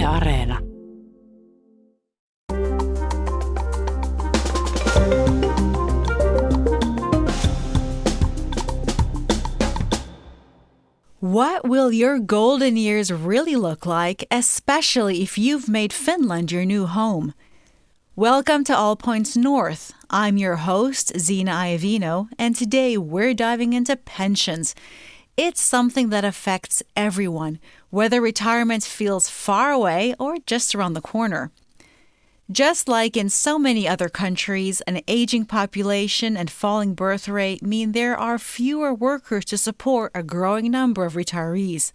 Areena. What will your golden years really look like, especially if you've made Finland your new home? Welcome to All Points North. I'm your host, Zena Iovino, and today we're diving into pensions. It's something that affects everyone, whether retirement feels far away or just around the corner. Just like in so many other countries, an aging population and falling birth rate mean there are fewer workers to support a growing number of retirees.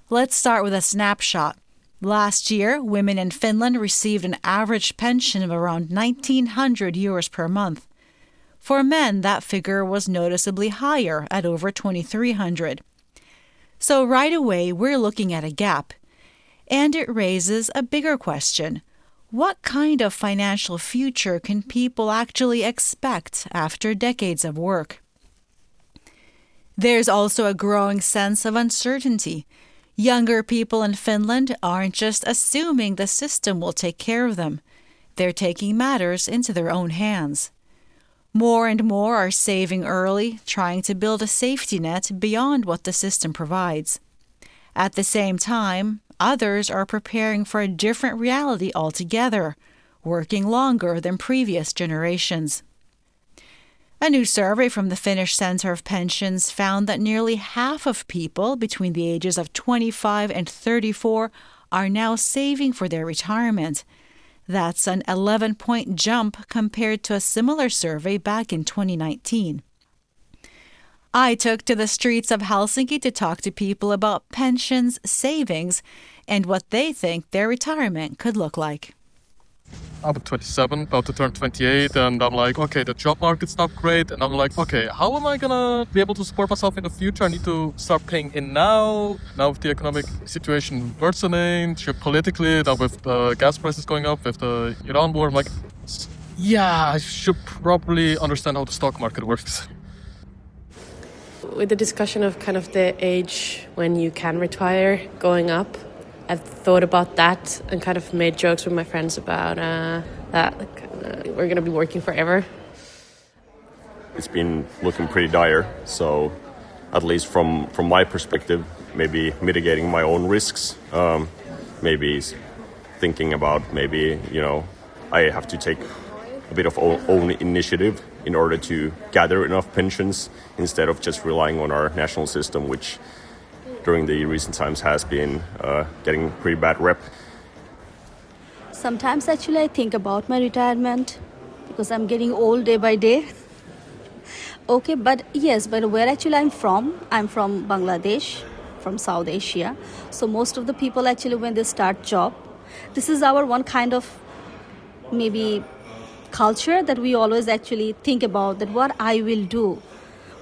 Let's start with a snapshot. Last year, women in Finland received an average pension of around 1,900 euros per month. For men, that figure was noticeably higher at over 2,300. So right away, we're looking at a gap. And it raises a bigger question. What kind of financial future can people actually expect after decades of work? There's also a growing sense of uncertainty. Younger people in Finland aren't just assuming the system will take care of them. They're taking matters into their own hands. More and more are saving early, trying to build a safety net beyond what the system provides. At the same time, others are preparing for a different reality altogether, working longer than previous generations. A new survey from the Finnish Center of Pensions found that nearly half of people between the ages of 25 and 34 are now saving for their retirement. That's an 11-point jump compared to a similar survey back in 2019. I took to the streets of Helsinki to talk to people about pensions, savings, and what they think their retirement could look like. I'm 27, about to turn 28, and I'm like, okay, the job market's not great, and I'm like, okay, how am I gonna be able to support myself in the future? I need to start paying in now with the economic situation worsening, geopolitically, now with the gas prices going up, with the Iran war, I'm like, yeah, I should probably understand how the stock market works. With the discussion of kind of the age when you can retire going up, I've thought about that and kind of made jokes with my friends about that we're going to be working forever. It's been looking pretty dire, so at least from my perspective, maybe mitigating my own risks, maybe thinking about I have to take a bit of own initiative in order to gather enough pensions instead of just relying on our national system, which during the recent times has been getting pretty bad rep. Sometimes actually I think about my retirement because I'm getting old day by day. Okay, but where actually I'm from Bangladesh, from South Asia. So most of the people actually when they start job, this is our one kind of maybe culture that we always actually think about that what I will do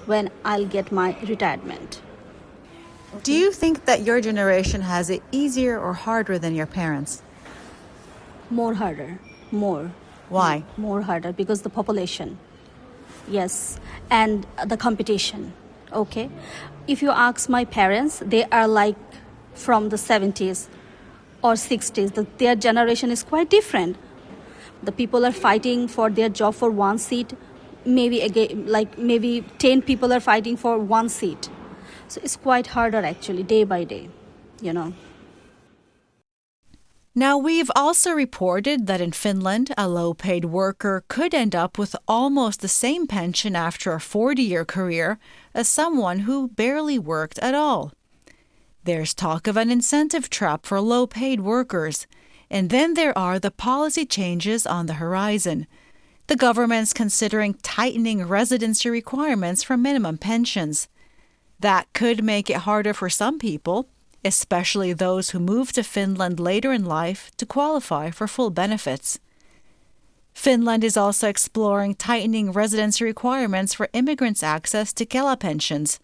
when I'll get my retirement. Do you think that your generation has it easier or harder than your parents? More harder. More. Why? More harder because the population. Yes. And the competition. Okay. If you ask my parents, they are like from the 70s or 60s. Their generation is quite different. The people are fighting for their job for one seat. Maybe 10 people are fighting for one seat. So it's quite harder actually, day by day, Now, we've also reported that in Finland, a low-paid worker could end up with almost the same pension after a 40-year career as someone who barely worked at all. There's talk of an incentive trap for low-paid workers. And then there are the policy changes on the horizon. The government's considering tightening residency requirements for minimum pensions. That could make it harder for some people, especially those who move to Finland later in life, to qualify for full benefits. Finland is also exploring tightening residency requirements for immigrants' access to Kela pensions.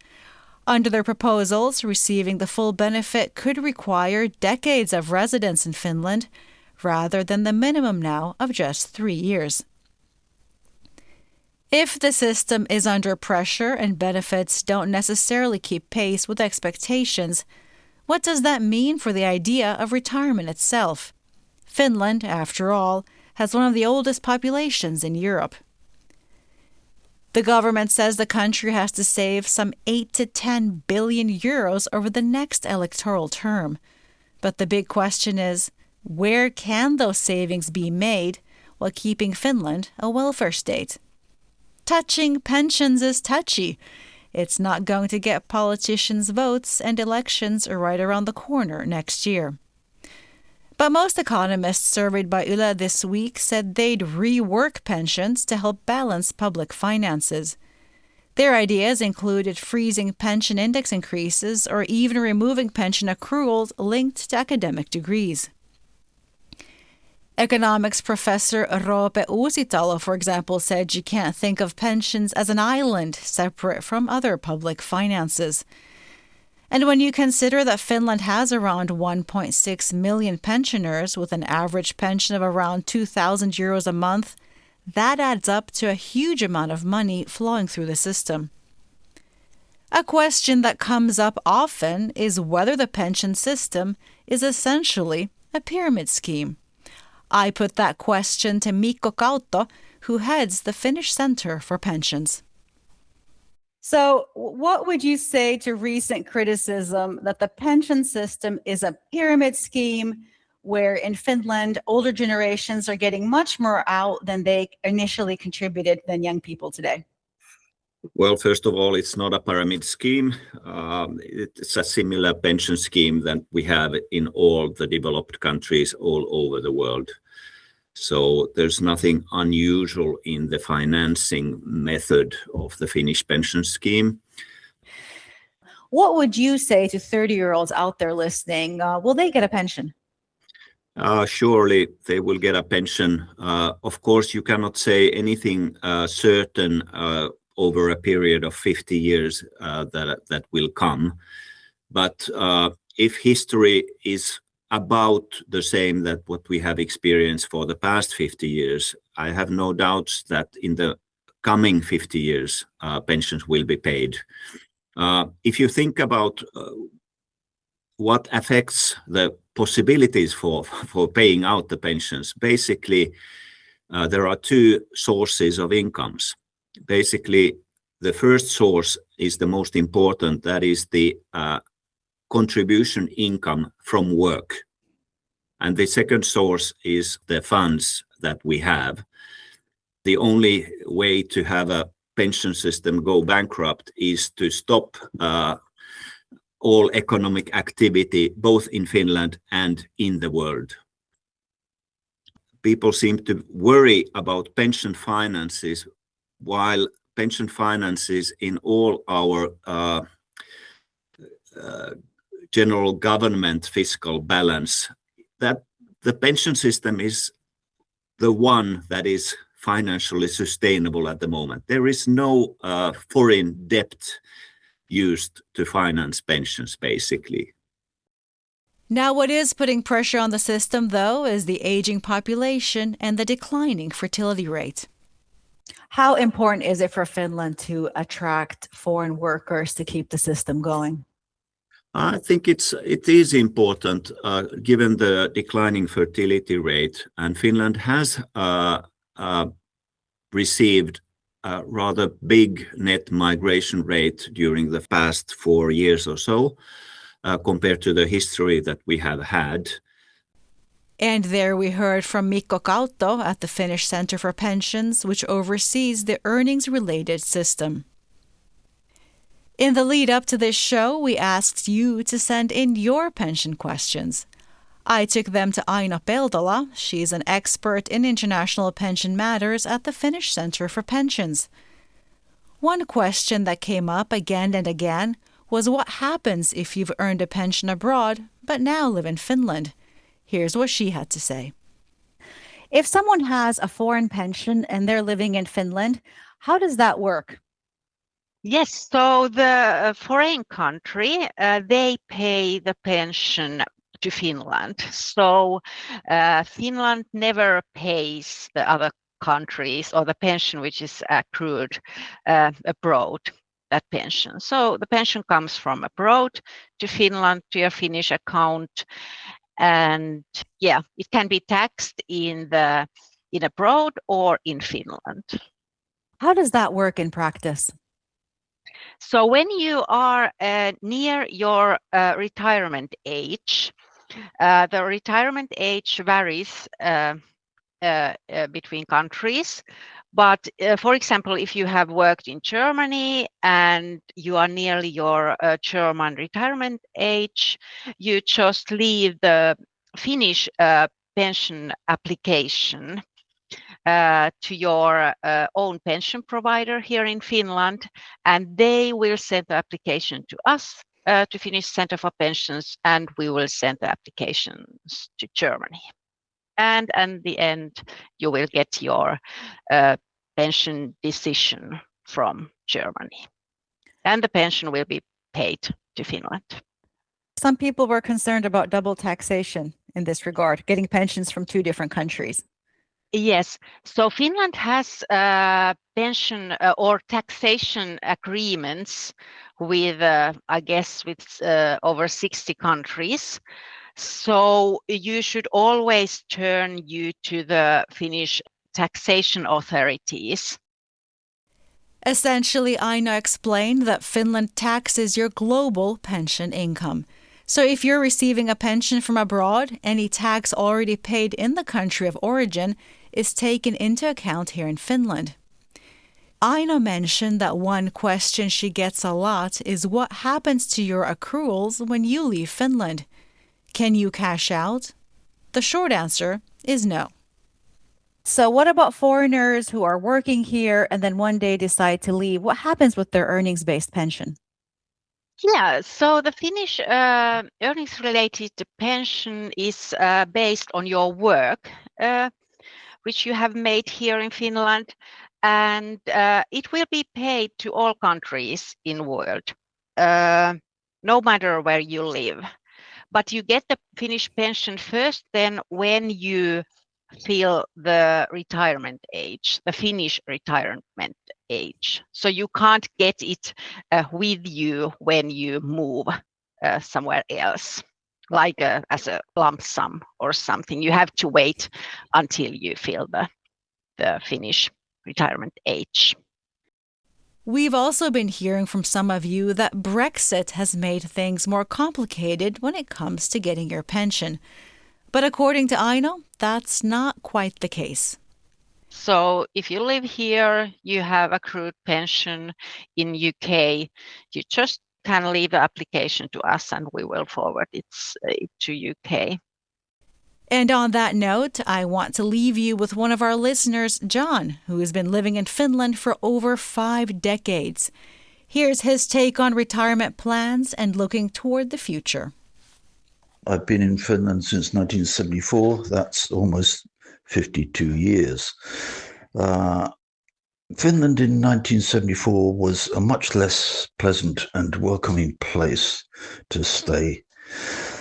Under their proposals, receiving the full benefit could require decades of residence in Finland, rather than the minimum now of just 3 years. If the system is under pressure and benefits don't necessarily keep pace with expectations, What does that mean for the idea of retirement itself? Finland, after all, has one of the oldest populations in Europe. The government says the country has to save some 8 to 10 billion euros over the next electoral term. But the big question is, where can those savings be made while keeping Finland a welfare state? Touching pensions is touchy. It's not going to get politicians' votes, and elections are right around the corner next year. But most economists surveyed by Yle this week said they'd rework pensions to help balance public finances. Their ideas included freezing pension index increases or even removing pension accruals linked to academic degrees. Economics professor Roope Uusitalo, for example, said you can't think of pensions as an island separate from other public finances. And when you consider that Finland has around 1.6 million pensioners with an average pension of around 2,000 euros a month, that adds up to a huge amount of money flowing through the system. A question that comes up often is whether the pension system is essentially a pyramid scheme. I put that question to Mikko Kautto, who heads the Finnish Center for Pensions. So, what would you say to recent criticism that the pension system is a pyramid scheme where in Finland, older generations are getting much more out than they initially contributed than young people today? Well, first of all, it's not a pyramid scheme. It's a similar pension scheme that we have in all the developed countries all over the world. So there's nothing unusual in the financing method of the Finnish pension scheme. What would you say to 30-year-olds out there listening? Will they get a pension? Surely they will get a pension. Of course, you cannot say anything certain over a period of 50 years that will come. But if history is about the same that what we have experienced for the past 50 years, I have no doubts that in the coming 50 years, pensions will be paid. If you think about what affects the possibilities for paying out the pensions, basically, there are two sources of incomes. Basically, the first source is the most important, that is the contribution income from work. And the second source is the funds that we have. The only way to have a pension system go bankrupt is to stop all economic activity, both in Finland and in the world. People seem to worry about pension finances, while pension finances in all our general government fiscal balance, that the pension system is the one that is financially sustainable at the moment. There is no foreign debt used to finance pensions, basically. Now, what is putting pressure on the system, though, is the aging population and the declining fertility rate. How important is it for Finland to attract foreign workers to keep the system going? I think it is important given the declining fertility rate, and Finland has received a rather big net migration rate during the past 4 years or so, compared to the history that we have had. And there we heard from Mikko Kautto at the Finnish Center for Pensions, which oversees the earnings-related system. In the lead up to this show, we asked you to send in your pension questions. I took them to Aino Peltola. She's an expert in international pension matters at the Finnish Center for Pensions. One question that came up again and again was what happens if you've earned a pension abroad but now live in Finland. Here's what she had to say. If someone has a foreign pension and they're living in Finland, how does that work? Yes, so the foreign country, they pay the pension to Finland. So Finland never pays the other countries or the pension which is accrued abroad. that pension. So the pension comes from abroad to Finland, to your Finnish account. And yeah, it can be taxed in abroad or in Finland. How does that work in practice? So when you are near your retirement age, the retirement age varies between countries. But for example, if you have worked in Germany and you are nearly your German retirement age, you just leave the Finnish pension application to your own pension provider here in Finland, and they will send the application to us, to Finnish Center for Pensions, and we will send the applications to Germany. And in the end, you will get your pension decision from Germany. And the pension will be paid to Finland. Some people were concerned about double taxation in this regard, getting pensions from two different countries. Yes, so Finland has pension or taxation agreements with, I guess, with over 60 countries. So you should always turn you to the Finnish taxation authorities. Essentially, Aino explained that Finland taxes your global pension income. So if you're receiving a pension from abroad, any tax already paid in the country of origin is taken into account here in Finland. Aino mentioned that one question she gets a lot is what happens to your accruals when you leave Finland? Can you cash out? The short answer is no. So what about foreigners who are working here and then one day decide to leave? What happens with their earnings-based pension? Yeah, so the Finnish earnings related to pension is based on your work, which you have made here in Finland, and it will be paid to all countries in the world, no matter where you live. But you get the Finnish pension first, then when you fill the retirement age, the Finnish retirement age. So you can't get it with you when you move somewhere else, like as a lump sum or something. You have to wait until you fill the Finnish retirement age. We've also been hearing from some of you that Brexit has made things more complicated when it comes to getting your pension. But according to Aino, that's not quite the case. So if you live here, you have accrued pension in UK, you just can leave the application to us and we will forward it to UK. And on that note, I want to leave you with one of our listeners, John, who has been living in Finland for over 5 decades. Here's his take on retirement plans and looking toward the future. I've been in Finland since 1974. That's almost 52 years. Finland in 1974 was a much less pleasant and welcoming place to stay.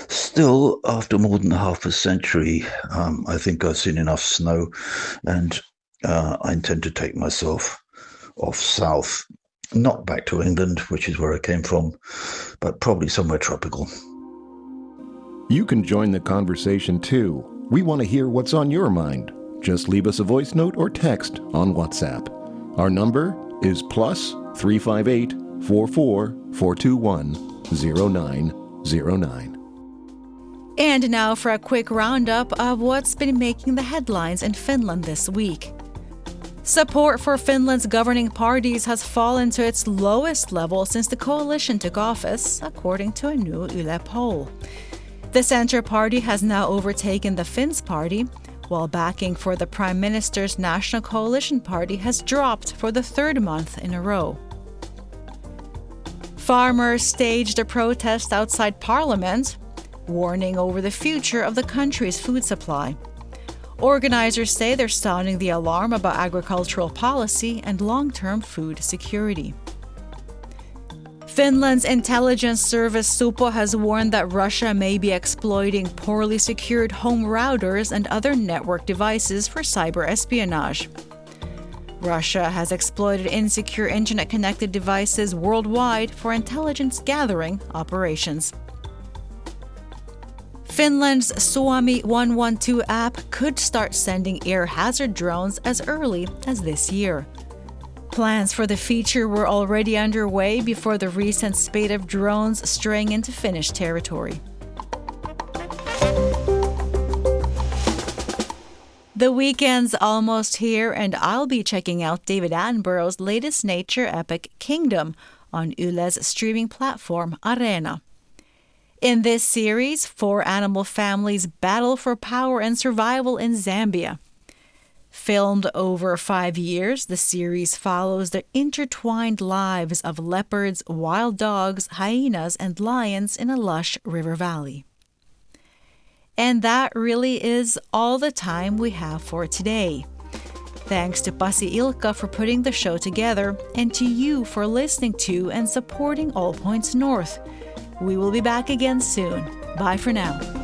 Still, after more than half a century, I think I've seen enough snow, and I intend to take myself off south, not back to England, which is where I came from, but probably somewhere tropical. You can join the conversation too. We want to hear what's on your mind. Just leave us a voice note or text on WhatsApp. Our number is +358 44 421 0909. And now for a quick roundup of what's been making the headlines in Finland this week. Support for Finland's governing parties has fallen to its lowest level since the coalition took office, according to a new Yle poll. The Centre Party has now overtaken the Finns Party, while backing for the Prime Minister's National Coalition Party has dropped for the 3rd month in a row. Farmers staged a protest outside Parliament, warning over the future of the country's food supply. Organizers say they're sounding the alarm about agricultural policy and long-term food security. Finland's intelligence service Supo has warned that Russia may be exploiting poorly secured home routers and other network devices for cyber espionage. Russia has exploited insecure internet-connected devices worldwide for intelligence gathering operations. Finland's Suomi 112 app could start sending air hazard drones as early as this year. Plans for the feature were already underway before the recent spate of drones straying into Finnish territory. The weekend's almost here, and I'll be checking out David Attenborough's latest nature epic Kingdom on Yle's streaming platform Areena. In this series, 4 animal families battle for power and survival in Zambia. Filmed over 5 years, the series follows the intertwined lives of leopards, wild dogs, hyenas, and lions in a lush river valley. And that really is all the time we have for today. Thanks to Pasi Ilkka for putting the show together, and to you for listening to and supporting All Points North. We will be back again soon. Bye for now.